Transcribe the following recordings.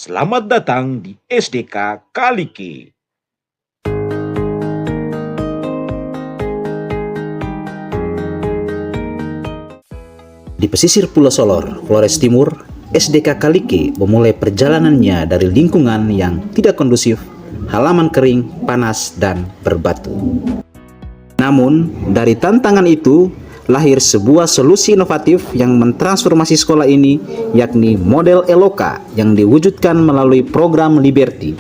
Selamat datang di SDK Kalike. Di pesisir Pulau Solor, Flores Timur, SDK Kalike memulai perjalanannya dari lingkungan yang tidak kondusif, halaman kering, panas, dan berbatu. Namun, dari tantangan itu, lahir sebuah solusi inovatif yang mentransformasi sekolah ini, yakni model ELOKA yang diwujudkan melalui program Liberty.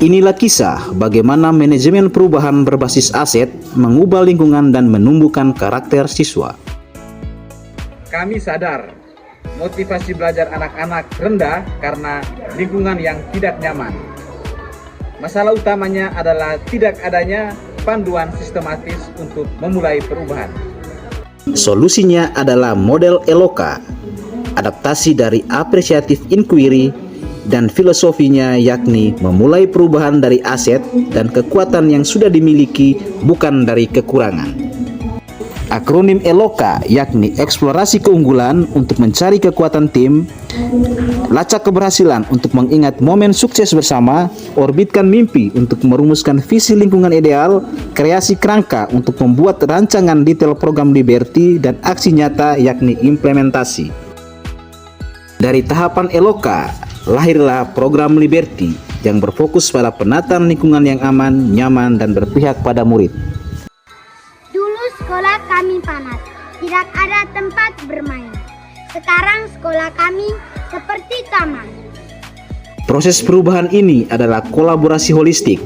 Inilah kisah bagaimana manajemen perubahan berbasis aset mengubah lingkungan dan menumbuhkan karakter siswa. Kami sadar motivasi belajar anak-anak rendah karena lingkungan yang tidak nyaman. Masalah utamanya adalah tidak adanya panduan sistematis untuk memulai perubahan. Solusinya adalah model ELOKA, adaptasi dari appreciative inquiry, dan filosofinya yakni memulai perubahan dari aset dan kekuatan yang sudah dimiliki, bukan dari kekurangan. Akronim ELOKA yakni eksplorasi keunggulan untuk mencari kekuatan tim, lacak keberhasilan untuk mengingat momen sukses bersama, orbitkan mimpi untuk merumuskan visi lingkungan ideal, kreasi kerangka untuk membuat rancangan detail program Liberty, dan aksi nyata yakni implementasi. Dari tahapan ELOKA, lahirlah program Liberty yang berfokus pada penataan lingkungan yang aman, nyaman, dan berpihak pada murid. Dulu sekolah kami panas, tidak ada tempat bermain. Sekarang sekolah kami seperti taman. Proses perubahan ini adalah kolaborasi holistik.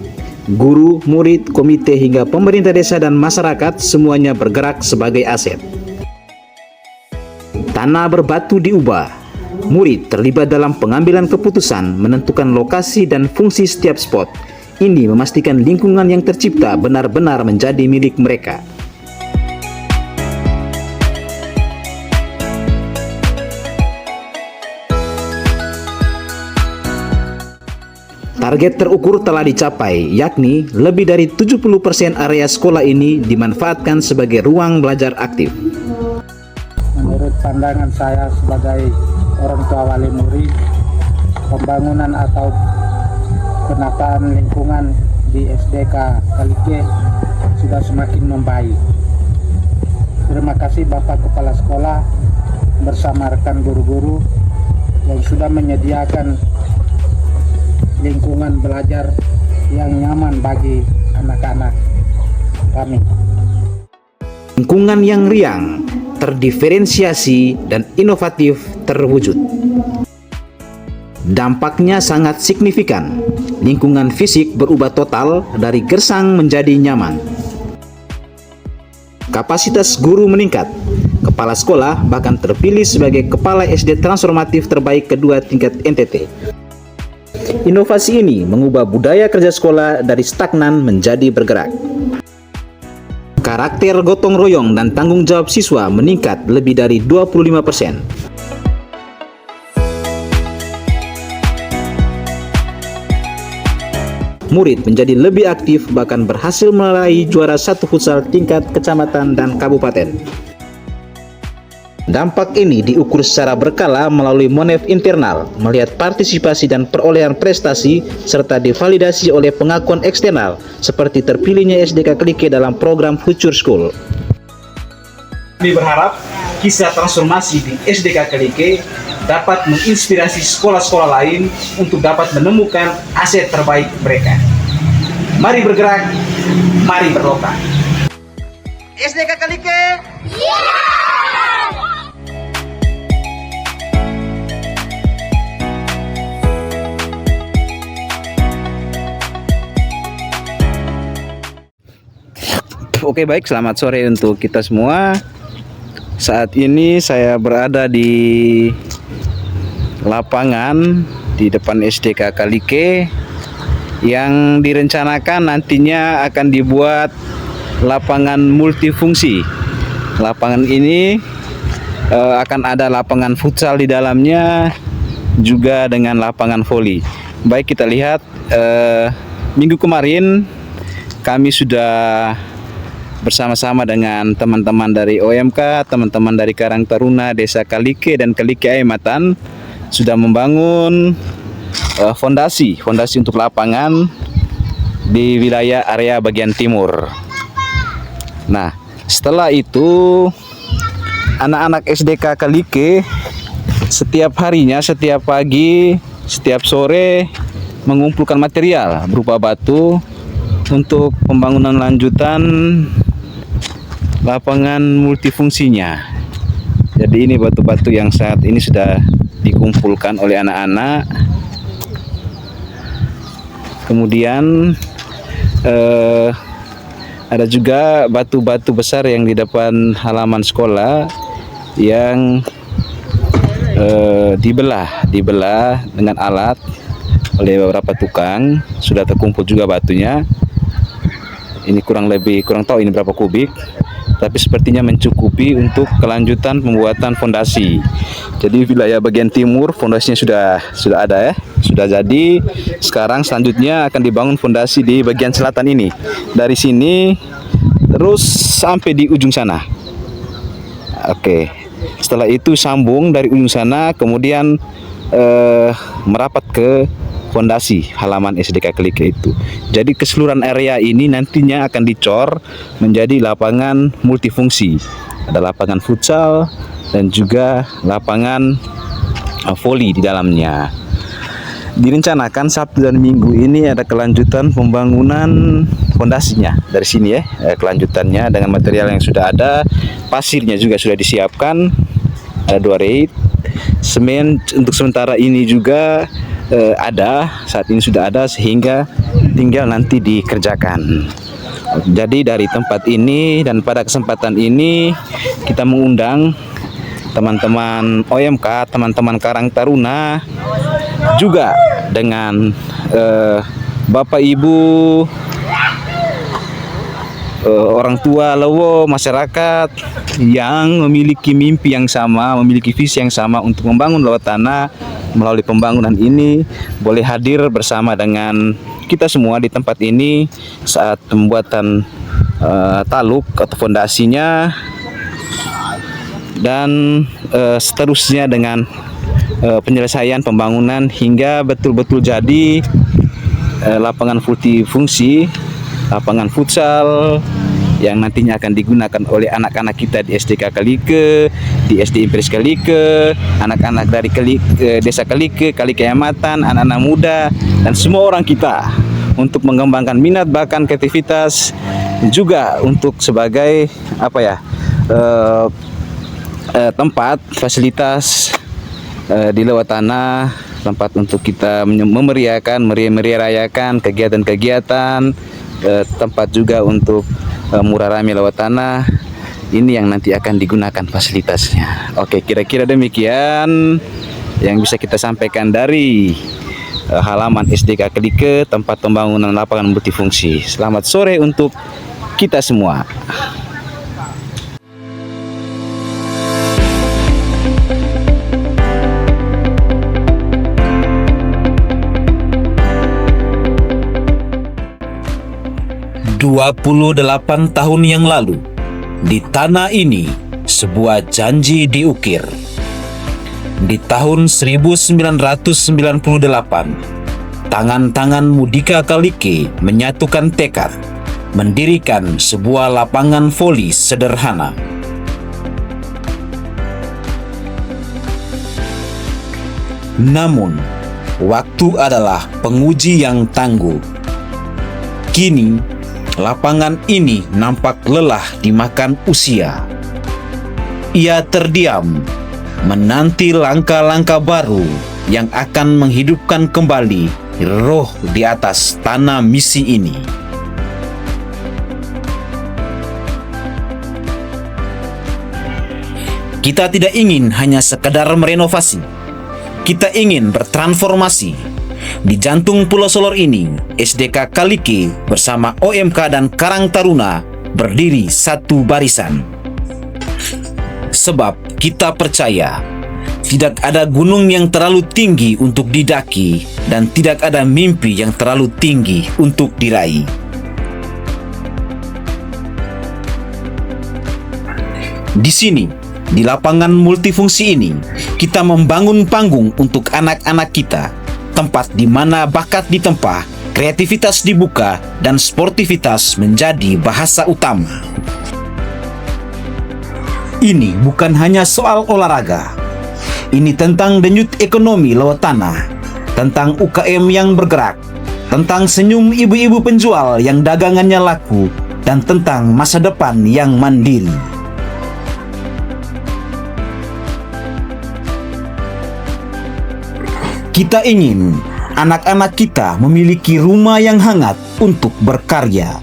Guru, murid, komite, hingga pemerintah desa dan masyarakat semuanya bergerak sebagai aset. Tanah berbatu diubah. Murid terlibat dalam pengambilan keputusan, menentukan lokasi dan fungsi setiap spot. Ini memastikan lingkungan yang tercipta benar-benar menjadi milik mereka. Target terukur telah dicapai, yakni lebih dari 70% area sekolah ini dimanfaatkan sebagai ruang belajar aktif. Menurut pandangan saya sebagai orang tua wali murid, pembangunan atau penataan lingkungan di SDK Kalike sudah semakin membaik. Terima kasih Bapak Kepala Sekolah bersama rekan guru-guru yang sudah menyediakan lingkungan belajar yang nyaman bagi anak-anak kami. Lingkungan yang riang, terdiferensiasi, dan inovatif terwujud. Dampaknya sangat signifikan. Lingkungan fisik berubah total dari gersang menjadi nyaman. Kapasitas guru meningkat. Kepala sekolah bahkan terpilih sebagai kepala SD transformatif terbaik kedua tingkat NTT. Inovasi ini mengubah budaya kerja sekolah dari stagnan menjadi bergerak. Karakter gotong royong dan tanggung jawab siswa meningkat lebih dari 25%. Murid menjadi lebih aktif, bahkan berhasil meraih juara 1 futsal tingkat kecamatan dan kabupaten. Dampak ini diukur secara berkala melalui monef internal, melihat partisipasi dan perolehan prestasi, serta divalidasi oleh pengakuan eksternal, seperti terpilihnya SDK Kalike dalam program Future School. Kami berharap kisah transformasi di SDK Kalike dapat menginspirasi sekolah-sekolah lain untuk dapat menemukan aset terbaik mereka. Mari bergerak, mari berloka. SDK Kalike! Oke, baik, selamat sore untuk kita semua. Saat ini saya berada di lapangan di depan SDK Kalike yang direncanakan nantinya akan dibuat lapangan multifungsi. Lapangan ini akan ada lapangan futsal di dalamnya, juga dengan lapangan voli. Baik, kita lihat minggu kemarin kami sudah bersama-sama dengan teman-teman dari OMK, teman-teman dari Karang Taruna, Desa Kalike dan Kalike Aematan sudah membangun fondasi untuk lapangan di wilayah area bagian timur. Nah, setelah itu anak-anak SDK Kalike setiap harinya, setiap pagi, setiap sore mengumpulkan material berupa batu untuk pembangunan lanjutan lapangan multifungsinya. Jadi ini batu-batu yang saat ini sudah dikumpulkan oleh anak-anak. Kemudian ada juga batu-batu besar yang di depan halaman sekolah yang dibelah dengan alat oleh beberapa tukang. Sudah terkumpul juga batunya. Ini kurang tahu ini berapa kubik, tapi sepertinya mencukupi untuk kelanjutan pembuatan fondasi. Jadi wilayah bagian timur fondasinya sudah ada ya, sudah jadi. Sekarang selanjutnya akan dibangun fondasi di bagian selatan ini. Dari sini terus sampai di ujung sana. Oke. Setelah itu sambung dari ujung sana, kemudian merapat ke fondasi halaman SDK Kalike itu. Jadi keseluruhan area ini nantinya akan dicor menjadi lapangan multifungsi. Ada lapangan futsal dan juga lapangan voli di dalamnya. Direncanakan Sabtu dan Minggu ini ada kelanjutan pembangunan fondasinya dari sini ya, kelanjutannya dengan material yang sudah ada. Pasirnya juga sudah disiapkan, ada 2 rate. Semen untuk sementara ini juga saat ini sudah ada, sehingga tinggal nanti dikerjakan. Jadi dari tempat ini dan pada kesempatan ini kita mengundang teman-teman OMK, teman-teman Karang Taruna, juga dengan Bapak Ibu, orang tua, lewo, masyarakat yang memiliki mimpi yang sama, memiliki visi yang sama untuk membangun bawah tanah. Melalui pembangunan ini boleh hadir bersama dengan kita semua di tempat ini saat pembuatan taluk atau fondasinya, dan seterusnya dengan penyelesaian pembangunan hingga betul-betul jadi lapangan multifungsi, lapangan futsal yang nantinya akan digunakan oleh anak-anak kita di SDK Kalike, di SD Impres Kalike, anak-anak dari Desa Kalike, Kalike Aematan, anak-anak muda, dan semua orang kita untuk mengembangkan minat, bakat, kreativitas, juga untuk sebagai tempat fasilitas di bawah tanah, tempat untuk kita meriah-rayakan kegiatan-kegiatan, tempat juga untuk murah rame lewat tanah. Ini yang nanti akan digunakan fasilitasnya. Oke, kira-kira demikian yang bisa kita sampaikan dari halaman SDK Kalike, tempat pembangunan lapangan multifungsi. Selamat sore untuk kita semua. "28 tahun yang lalu, di tanah ini sebuah janji diukir. Di tahun 1998, tangan-tangan Mudika Kalike menyatukan tekad mendirikan sebuah lapangan voli sederhana. Namun, waktu adalah penguji yang tangguh. Kini, lapangan ini nampak lelah dimakan usia. Ia terdiam, menanti langkah-langkah baru yang akan menghidupkan kembali roh di atas tanah misi ini. Kita tidak ingin hanya sekedar merenovasi. Kita ingin bertransformasi. Di jantung Pulau Solor ini, SDK Kalike bersama OMK dan Karang Taruna berdiri satu barisan. Sebab kita percaya, tidak ada gunung yang terlalu tinggi untuk didaki dan tidak ada mimpi yang terlalu tinggi untuk diraih. Di sini, di lapangan multifungsi ini, kita membangun panggung untuk anak-anak kita, tempat di mana bakat ditempa, kreativitas dibuka, dan sportivitas menjadi bahasa utama. Ini bukan hanya soal olahraga. Ini tentang denyut ekonomi lewat tanah, tentang UKM yang bergerak, tentang senyum ibu-ibu penjual yang dagangannya laku, dan tentang masa depan yang mandiri. Kita ingin anak-anak kita memiliki rumah yang hangat untuk berkarya,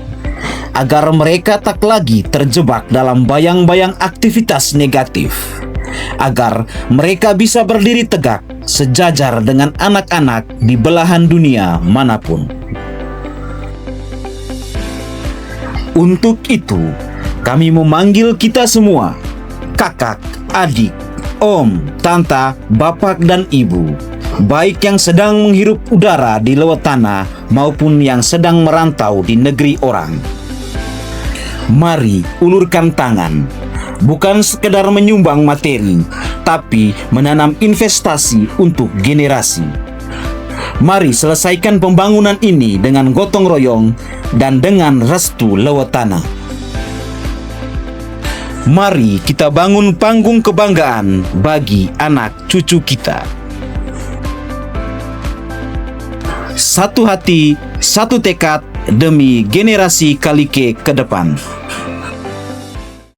agar mereka tak lagi terjebak dalam bayang-bayang aktivitas negatif, agar mereka bisa berdiri tegak sejajar dengan anak-anak di belahan dunia manapun. Untuk itu, kami memanggil kita semua, kakak, adik, om, tanta, bapak, dan ibu, baik yang sedang menghirup udara di lewat tanah maupun yang sedang merantau di negeri orang. Mari ulurkan tangan, bukan sekedar menyumbang materi, tapi menanam investasi untuk generasi. Mari selesaikan pembangunan ini dengan gotong royong dan dengan restu lewat tanah. Mari kita bangun panggung kebanggaan bagi anak cucu kita. Satu hati, satu tekad demi generasi Kalike ke depan.